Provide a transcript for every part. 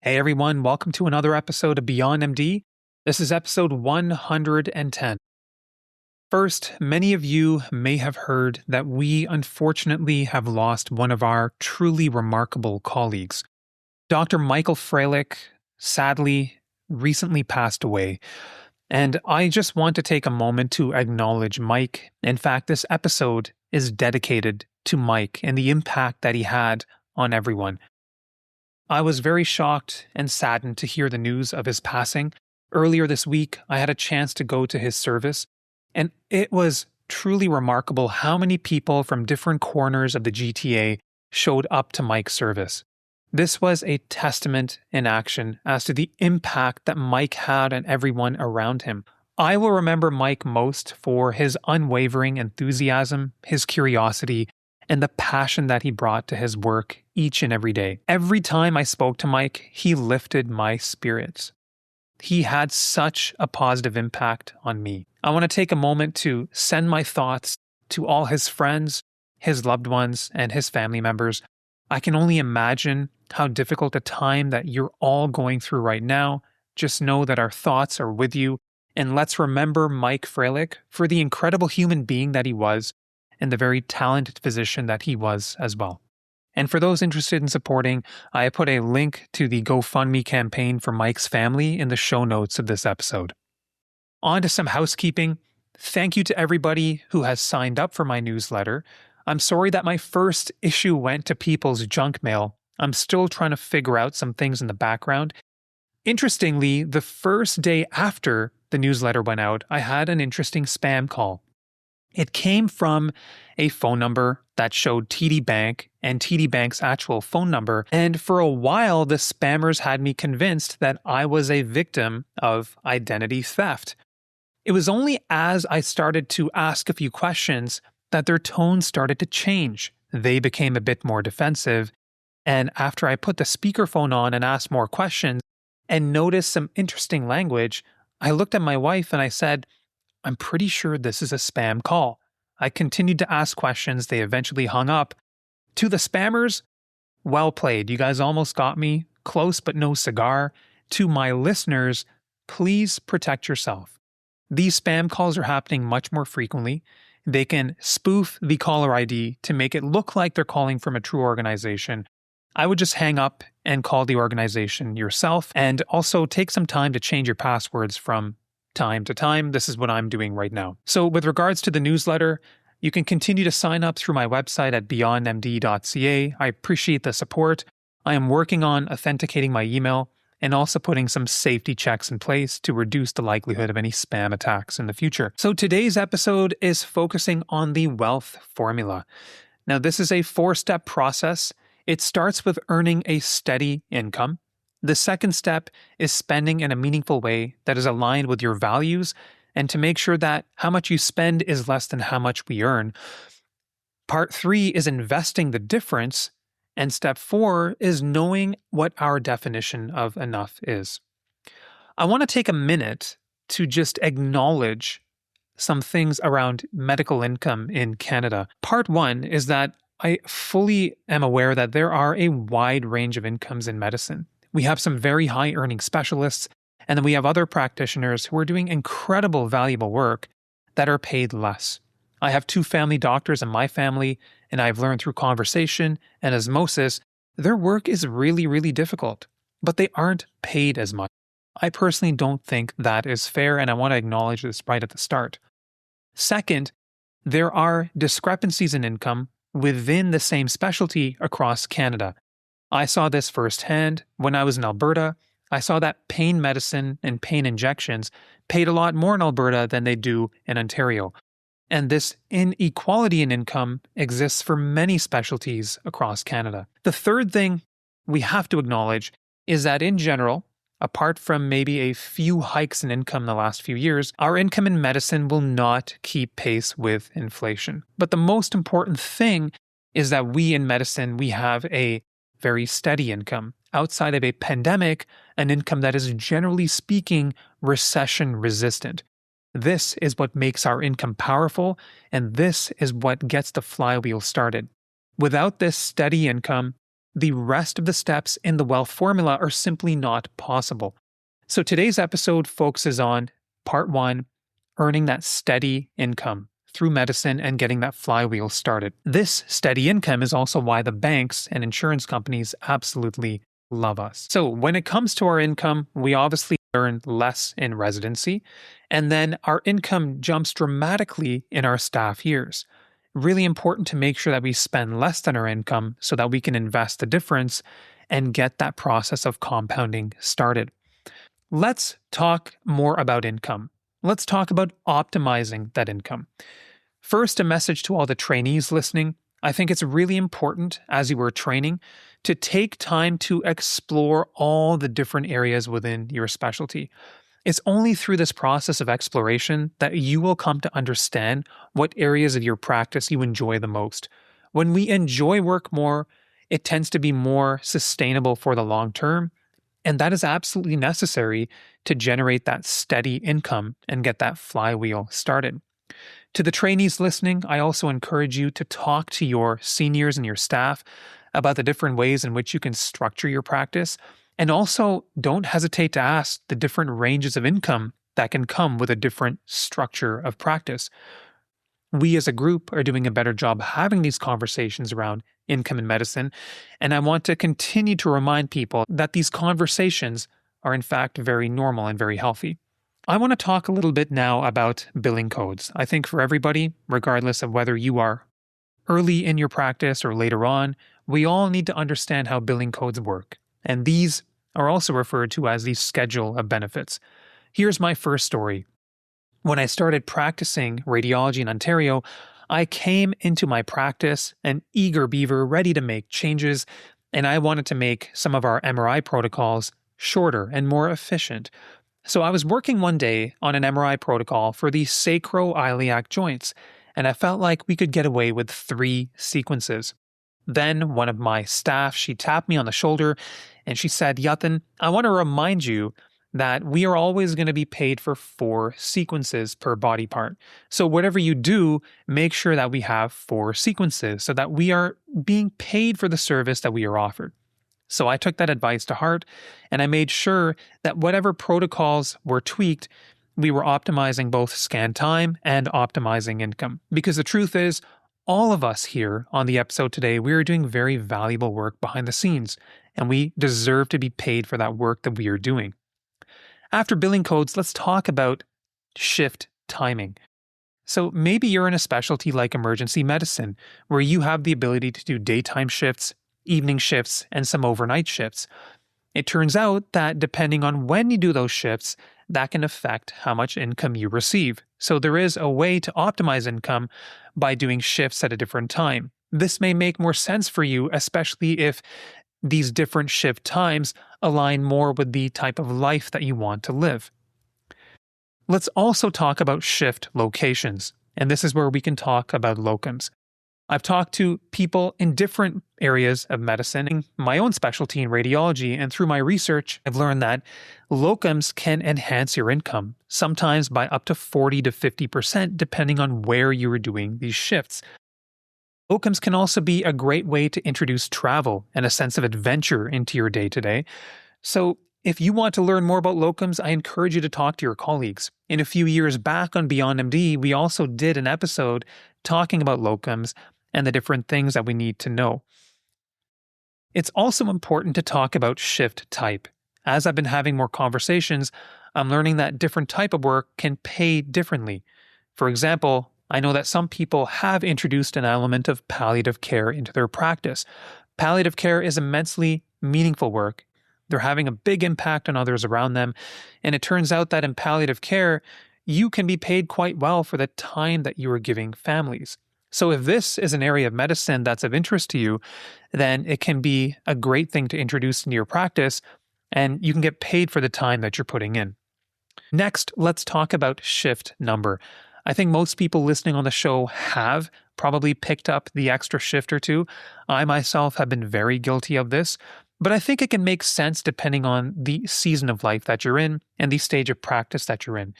Hey everyone, welcome to another episode of Beyond MD. This is episode 110. First, many of you may have heard that we unfortunately have lost one of our truly remarkable colleagues. Dr. Michael Fralick, sadly, recently passed away. And I just want to take a moment to acknowledge Mike. In fact, this episode is dedicated to Mike and the impact that he had on everyone. I was very shocked and saddened to hear the news of his passing. Earlier this week, I had a chance to go to his service, and it was truly remarkable how many people from different corners of the GTA showed up to Mike's service. This was a testament in action as to the impact that Mike had on everyone around him. I will remember Mike most for his unwavering enthusiasm, his curiosity, and the passion that he brought to his work each and every day. Every time I spoke to Mike, he lifted my spirits. He had such a positive impact on me. I want to take a moment to send my thoughts to all his friends, his loved ones, and his family members. I can only imagine how difficult a time that you're all going through right now. Just know that our thoughts are with you, and let's remember Mike Fralick for the incredible human being that he was and the very talented physician that he was as well. And for those interested in supporting, I put a link to the GoFundMe campaign for Mike's family in the show notes of this episode. On to some housekeeping. Thank you to everybody who has signed up for my newsletter. I'm sorry that my first issue went to people's junk mail. I'm still trying to figure out some things in the background. Interestingly, the first day after the newsletter went out, I had an interesting spam call. It came from a phone number that showed TD Bank and TD Bank's actual phone number, and for a while the spammers had me convinced that I was a victim of identity theft. It was only as I started to ask a few questions that their tone started to change. They became a bit more defensive, and after I put the speakerphone on and asked more questions and noticed some interesting language, I looked at my wife and I said, I'm pretty sure this is a spam call. I continued to ask questions. They eventually hung up. To the spammers, well played. You guys almost got me. Close but no cigar. To my listeners, please protect yourself. These spam calls are happening much more frequently. They can spoof the caller ID to make it look like they're calling from a true organization. I would just hang up and call the organization yourself, and also take some time to change your passwords from time to time. This is what I'm doing right now. So with regards to the newsletter, you can continue to sign up through my website at beyondmd.ca. I appreciate the support. I am working on authenticating my email and also putting some safety checks in place to reduce the likelihood of any spam attacks in the future. So today's episode is focusing on the wealth formula. Now, this is a 4-step process. It starts with earning a steady income. The second step is spending in a meaningful way that is aligned with your values and to make sure that how much you spend is less than how much we earn. Part 3 is investing the difference. And step 4 is knowing what our definition of enough is. I want to take a minute to just acknowledge some things around medical income in Canada. Part 1 is that I fully am aware that there are a wide range of incomes in medicine. We have some very high earning specialists, and then we have other practitioners who are doing incredible, valuable work that are paid less. I have 2 family doctors in my family, and I've learned through conversation and osmosis, their work is really, really difficult, but they aren't paid as much. I personally don't think that is fair, and I want to acknowledge this right at the start. Second, there are discrepancies in income within the same specialty across Canada. I saw this firsthand when I was in Alberta. I saw that pain medicine and pain injections paid a lot more in Alberta than they do in Ontario. And this inequality in income exists for many specialties across Canada. The third thing we have to acknowledge is that in general, apart from maybe a few hikes in income in the last few years, our income in medicine will not keep pace with inflation. But the most important thing is that we in medicine, we have a very steady income. Outside of a pandemic, an income that is generally speaking recession resistant. This is what makes our income powerful, and this is what gets the flywheel started. Without this steady income, the rest of the steps in the wealth formula are simply not possible. So today's episode focuses on part one, earning that steady income through medicine and getting that flywheel started. This steady income is also why the banks and insurance companies absolutely love us. So when it comes to our income, we obviously earn less in residency, and then our income jumps dramatically in our staff years. Really important to make sure that we spend less than our income so that we can invest the difference and get that process of compounding started. Let's talk more about income. Let's talk about optimizing that income. First, a message to all the trainees listening. I think it's really important as you are training to take time to explore all the different areas within your specialty. It's only through this process of exploration that you will come to understand what areas of your practice you enjoy the most. When we enjoy work more, it tends to be more sustainable for the long term, and that is absolutely necessary to generate that steady income and get that flywheel started. To the trainees listening, I also encourage you to talk to your seniors and your staff about the different ways in which you can structure your practice. And also, don't hesitate to ask the different ranges of income that can come with a different structure of practice. We as a group are doing a better job having these conversations around income in medicine, and I want to continue to remind people that these conversations are in fact very normal and very healthy. I want to talk a little bit now about billing codes. I think for everybody, regardless of whether you are early in your practice or later on, we all need to understand how billing codes work. And these are also referred to as the schedule of benefits. Here's my first story. When I started practicing radiology in Ontario, I came into my practice an eager beaver ready to make changes, and I wanted to make some of our MRI protocols shorter and more efficient. So I was working one day on an MRI protocol for the sacroiliac joints, and I felt like we could get away with 3 sequences. Then one of my staff, she tapped me on the shoulder and she said, "Yatin, I want to remind you that we are always going to be paid for 4 sequences per body part. So whatever you do, make sure that we have 4 sequences so that we are being paid for the service that we are offered." So I took that advice to heart, and I made sure that whatever protocols were tweaked, we were optimizing both scan time and optimizing income. Because the truth is, all of us here on the episode today, we are doing very valuable work behind the scenes, and we deserve to be paid for that work that we are doing. After billing codes, let's talk about shift timing. So maybe you're in a specialty like emergency medicine, where you have the ability to do daytime shifts, evening shifts, and some overnight shifts. It turns out that depending on when you do those shifts, that can affect how much income you receive. So there is a way to optimize income by doing shifts at a different time. This may make more sense for you, especially if these different shift times align more with the type of life that you want to live. Let's also talk about shift locations, and this is where we can talk about locums. I've talked to people in different areas of medicine, in my own specialty in radiology, and through my research, I've learned that locums can enhance your income, sometimes by up to 40 to 50%, depending on where you are doing these shifts. Locums can also be a great way to introduce travel and a sense of adventure into your day-to-day. So if you want to learn more about locums, I encourage you to talk to your colleagues. In a few years back on Beyond MD, we also did an episode talking about locums and the different things that we need to know. It's also important to talk about shift type. As I've been having more conversations, I'm learning that different type of work can pay differently. For example, I know that some people have introduced an element of palliative care into their practice. Palliative care is immensely meaningful work. They're having a big impact on others around them, and it turns out that in palliative care, you can be paid quite well for the time that you are giving families. So if this is an area of medicine that's of interest to you, then it can be a great thing to introduce into your practice, and you can get paid for the time that you're putting in. Next, let's talk about shift number. I think most people listening on the show have probably picked up the extra shift or two. I myself have been very guilty of this, but I think it can make sense depending on the season of life that you're in and the stage of practice that you're in.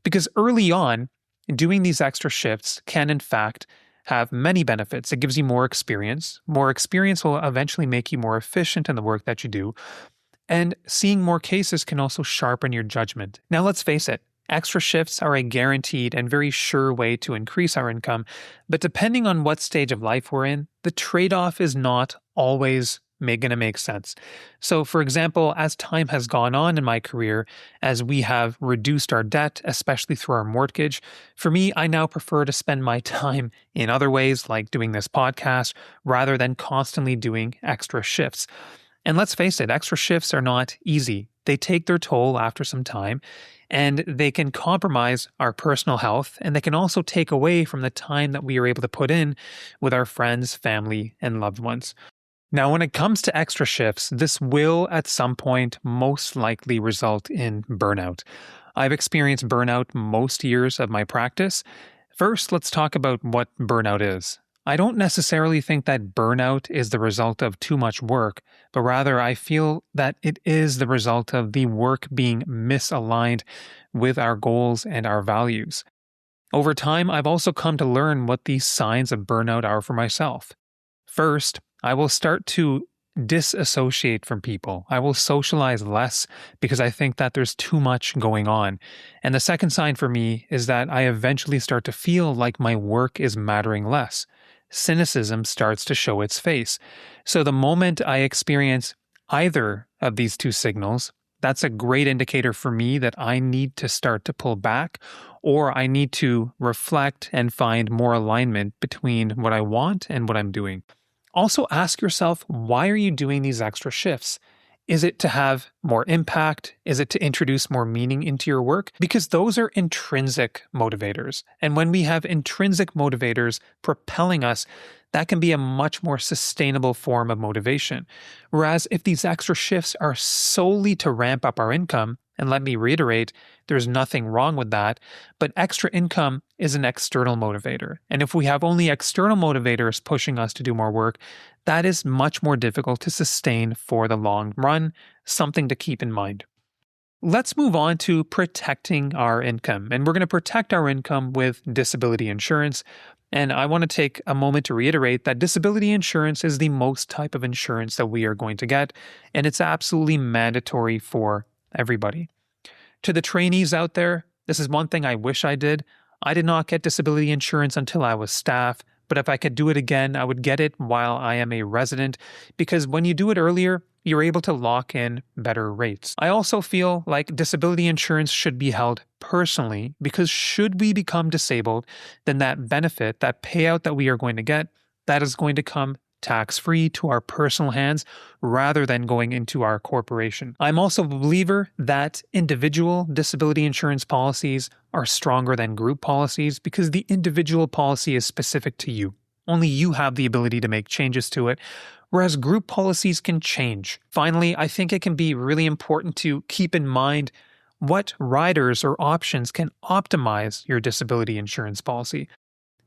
Because early on, doing these extra shifts can in fact have many benefits. It gives you more experience. More experience will eventually make you more efficient in the work that you do. And seeing more cases can also sharpen your judgment. Now, let's face it, extra shifts are a guaranteed and very sure way to increase our income. But depending on what stage of life we're in, the trade off is not always going to make sense. So, for example, as time has gone on in my career, as we have reduced our debt, especially through our mortgage, for me, I now prefer to spend my time in other ways, like doing this podcast, rather than constantly doing extra shifts. And let's face it, extra shifts are not easy. They take their toll after some time, and they can compromise our personal health, and they can also take away from the time that we are able to put in with our friends, family, and loved ones. Now, when it comes to extra shifts, this will at some point most likely result in burnout. I've experienced burnout most years of my practice. First, let's talk about what burnout is. I don't necessarily think that burnout is the result of too much work, but rather I feel that it is the result of the work being misaligned with our goals and our values. Over time, I've also come to learn what these signs of burnout are for myself. First, I will start to disassociate from people. I will socialize less because I think that there's too much going on. And the second sign for me is that I eventually start to feel like my work is mattering less. Cynicism starts to show its face. So the moment I experience either of these two signals, that's a great indicator for me that I need to start to pull back, or I need to reflect and find more alignment between what I want and what I'm doing. Also ask yourself, why are you doing these extra shifts? Is it to have more impact? Is it to introduce more meaning into your work? Because those are intrinsic motivators. And when we have intrinsic motivators propelling us, that can be a much more sustainable form of motivation. Whereas if these extra shifts are solely to ramp up our income, and let me reiterate, there's nothing wrong with that, but extra income is an external motivator. And if we have only external motivators pushing us to do more work, that is much more difficult to sustain for the long run, something to keep in mind. Let's move on to protecting our income. And we're going to protect our income with disability insurance. And I want to take a moment to reiterate that disability insurance is the most type of insurance that we are going to get, and it's absolutely mandatory for everybody. To the trainees out there, this is one thing I wish I did. I did not get disability insurance until I was staff, but if I could do it again, I would get it while I am a resident, because when you do it earlier, you're able to lock in better rates. I also feel like disability insurance should be held personally, because should we become disabled, then that benefit, that payout that we are going to get, that is going to come tax-free to our personal hands rather than going into our corporation. I'm also a believer that individual disability insurance policies are stronger than group policies because the individual policy is specific to you. Only you have the ability to make changes to it, whereas group policies can change. Finally, I think it can be really important to keep in mind what riders or options can optimize your disability insurance policy.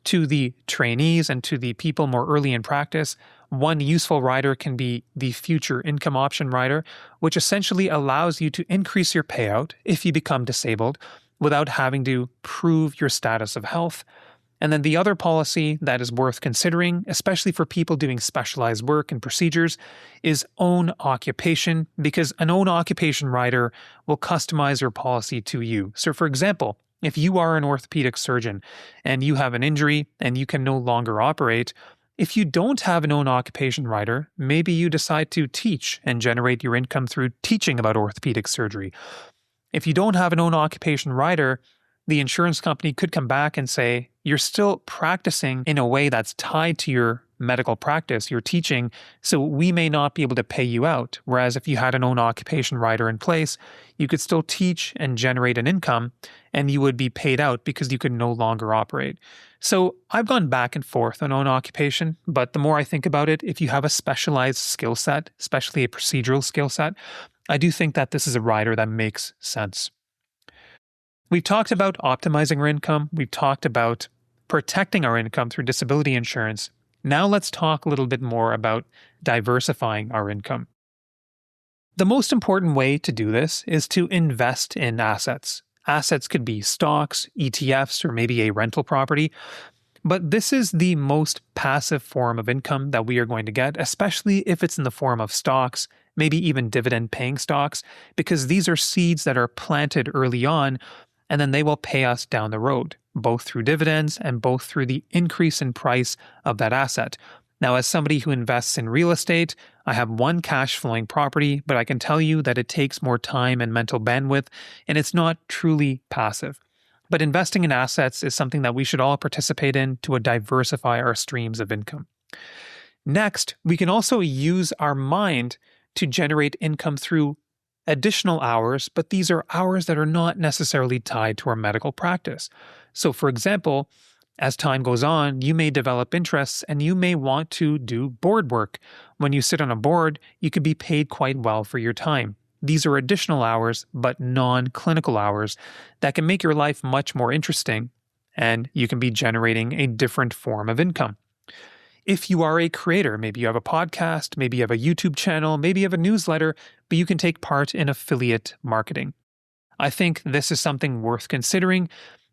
To the trainees and to the people more early in practice, one useful rider can be the future income option rider, which essentially allows you to increase your payout if you become disabled without having to prove your status of health. And then the other policy that is worth considering, especially for people doing specialized work and procedures, is own occupation, because an own occupation rider will customize your policy to you. So for example, if you are an orthopedic surgeon and you have an injury and you can no longer operate, if you don't have an own occupation rider, maybe you decide to teach and generate your income through teaching about orthopedic surgery. If you don't have an own occupation rider, the insurance company could come back and say, you're still practicing in a way that's tied to your medical practice, your teaching, so we may not be able to pay you out. Whereas if you had an own occupation rider in place, you could still teach and generate an income, and you would be paid out because you could no longer operate. So I've gone back and forth on own occupation, but the more I think about it, if you have a specialized skill set, especially a procedural skill set, I do think that this is a rider that makes sense. We've talked about optimizing our income. We've talked about protecting our income through disability insurance. Now let's talk a little bit more about diversifying our income. The most important way to do this is to invest in assets. Assets could be stocks, ETFs, or maybe a rental property. But this is the most passive form of income that we are going to get, especially if it's in the form of stocks, maybe even dividend-paying stocks, because these are seeds that are planted early on, and then they will pay us down the road, both through dividends and both through the increase in price of that asset. Now, as somebody who invests in real estate, I have one cash flowing property, but I can tell you that it takes more time and mental bandwidth, and it's not truly passive. But investing in assets is something that we should all participate in to diversify our streams of income. Next, we can also use our mind to generate income through additional hours, but these are hours that are not necessarily tied to our medical practice. So, for example, as time goes on, you may develop interests and you may want to do board work. When you sit on a board, you could be paid quite well for your time. These are additional hours, but non-clinical hours that can make your life much more interesting, and you can be generating a different form of income. If you are a creator, maybe you have a podcast, maybe you have a YouTube channel, maybe you have a newsletter, but you can take part in affiliate marketing. I think this is something worth considering,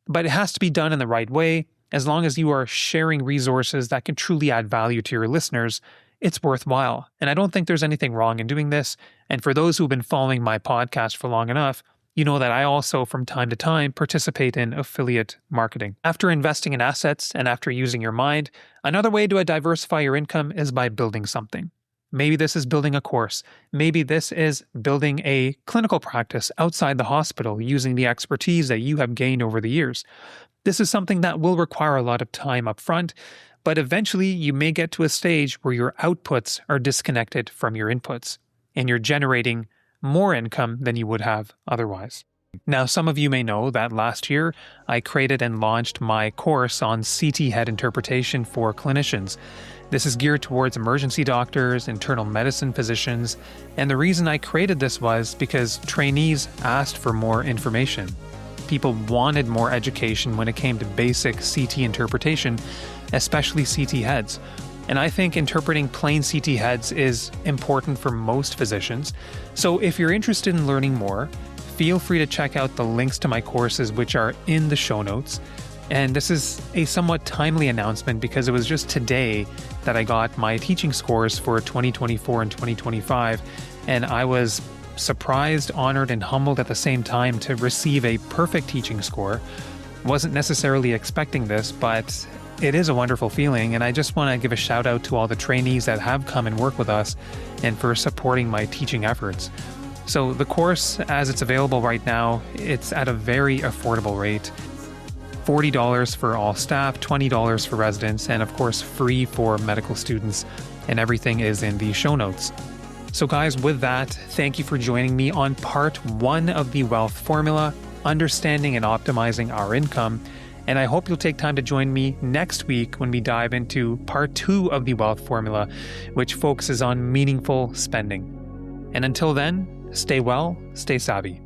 but it has to be done in the right way. As long as you are sharing resources that can truly add value to your listeners, it's worthwhile. And I don't think there's anything wrong in doing this. And for those who've been following my podcast for long enough, you know that I also, from time to time, participate in affiliate marketing. After investing in assets and after using your mind, another way to diversify your income is by building something. Maybe this is building a course. Maybe this is building a clinical practice outside the hospital using the expertise that you have gained over the years. This is something that will require a lot of time up front, but eventually you may get to a stage where your outputs are disconnected from your inputs, and you're generating more income than you would have otherwise. Now, some of you may know that last year I created and launched my course on CT head interpretation for clinicians. This is geared towards emergency doctors, internal medicine physicians, and the reason I created this was because trainees asked for more information. People wanted more education when it came to basic CT interpretation, especially CT heads. And I think interpreting plain CT heads is important for most physicians. So if you're interested in learning more, feel free to check out the links to my courses, which are in the show notes. And this is a somewhat timely announcement because it was just today that I got my teaching scores for 2024 and 2025. And I was surprised, honored, and humbled at the same time to receive a perfect teaching score. Wasn't necessarily expecting this, but it is a wonderful feeling, and I just want to give a shout out to all the trainees that have come and worked with us and for supporting my teaching efforts. So the course, as it's available right now, it's at a very affordable rate. $40 for all staff, $20 for residents, and of course free for medical students, and everything is in the show notes. So guys, with that, thank you for joining me on part 1 of the Wealth Formula, understanding and optimizing our income. And I hope you'll take time to join me next week when we dive into part 2 of the Wealth Formula, which focuses on meaningful spending. And until then, stay well, stay savvy.